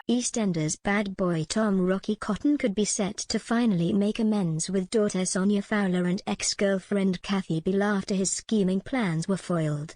EastEnders bad boy Tom Rocky Cotton could be set to finally make amends with daughter Sonia Fowler and ex-girlfriend Kathy Beale after his scheming plans were foiled.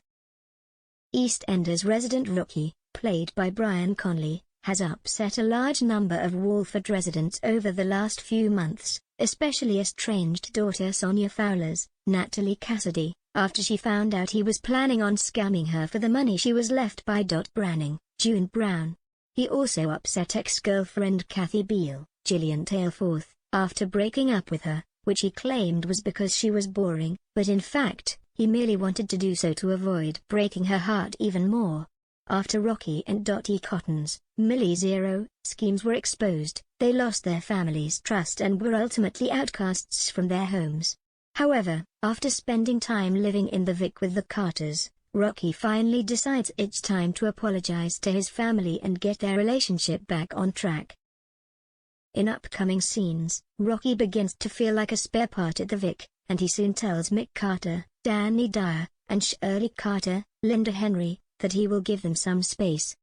EastEnders resident Rocky, played by Brian Conley, has upset a large number of Walford residents over the last few months, especially estranged daughter Sonia Fowler's, Natalie Cassidy, after she found out he was planning on scamming her for the money she was left by Branning, June Brown. He also upset ex-girlfriend Kathy Beale, Gillian Tailforth, after breaking up with her, which he claimed was because she was boring, but in fact, he merely wanted to do so to avoid breaking her heart even more. After Rocky and Dottie Cotton's Millie Zero schemes were exposed, they lost their family's trust and were ultimately outcasts from their homes. However, after spending time living in the Vic with the Carters, Rocky finally decides it's time to apologize to his family and get their relationship back on track. In upcoming scenes, Rocky begins to feel like a spare part at the Vic, and he soon tells Mick Carter, Danny Dyer, and Shirley Carter, Linda Henry, that he will give them some space.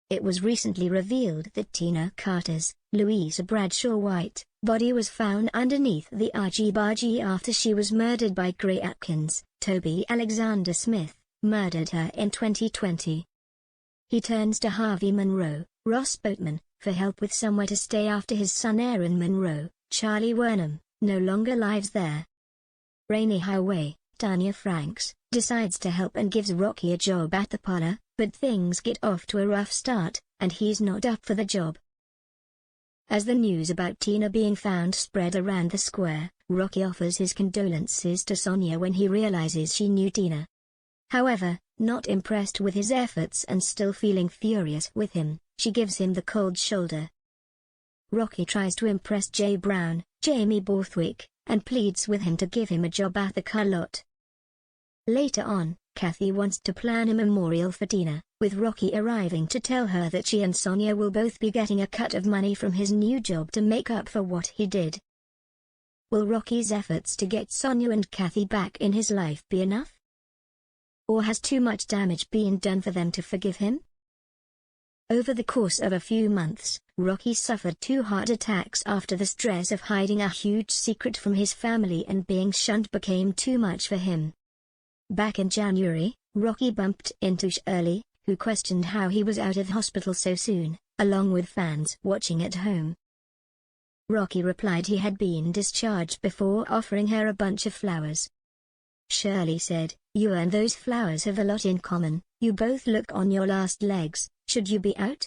It was recently revealed that Tina Carter's, Louisa Bradshaw White, body was found underneath the argy-bargy after she was murdered by Gray Atkins. Toby Alexander Smith murdered her in 2020. He turns to Harvey Monroe, Ross Boatman, for help with somewhere to stay after his son Aaron Monroe, Charlie Wernham, no longer lives there. Rainy Highway, Tanya Franks, decides to help and gives Rocky a job at the parlor, but things get off to a rough start, and he's not up for the job. As the news about Tina being found spread around the square, Rocky offers his condolences to Sonia when he realizes she knew Tina. However, not impressed with his efforts and still feeling furious with him, she gives him the cold shoulder. Rocky tries to impress Jay Brown, Jamie Borthwick, and pleads with him to give him a job at the car lot. Later on, Kathy wants to plan a memorial for Tina, with Rocky arriving to tell her that she and Sonia will both be getting a cut of money from his new job to make up for what he did. Will Rocky's efforts to get Sonia and Kathy back in his life be enough? Or has too much damage been done for them to forgive him? Over the course of a few months, Rocky suffered 2 heart attacks after the stress of hiding a huge secret from his family and being shunned became too much for him. Back in January, Rocky bumped into Shirley, who questioned how he was out of hospital so soon, along with fans watching at home. Rocky replied he had been discharged before offering her a bunch of flowers. Shirley said, "You and those flowers have a lot in common, you both look on your last legs, should you be out?"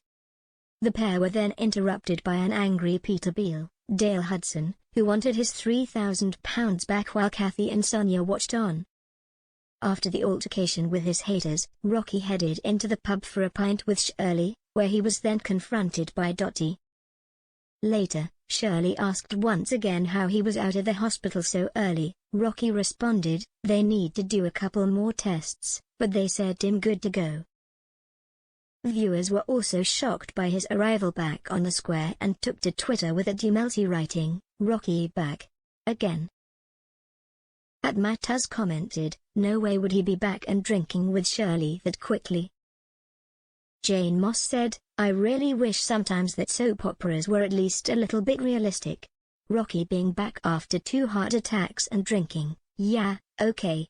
The pair were then interrupted by an angry Peter Beale, Dale Hudson, who wanted his £3,000 back while Kathy and Sonia watched on. After the altercation with his haters, Rocky headed into the pub for a pint with Shirley, where he was then confronted by Dottie. Later, Shirley asked once again how he was out of the hospital so early. Rocky responded, "They need to do a couple more tests, but they said I'm good to go." Viewers were also shocked by his arrival back on the square and took to Twitter with @Melty writing, "Rocky back. Again." @Mattaz commented, "No way would he be back and drinking with Shirley that quickly." Jane Moss said, "I really wish sometimes that soap operas were at least a little bit realistic. Rocky being back after 2 heart attacks and drinking, yeah, okay,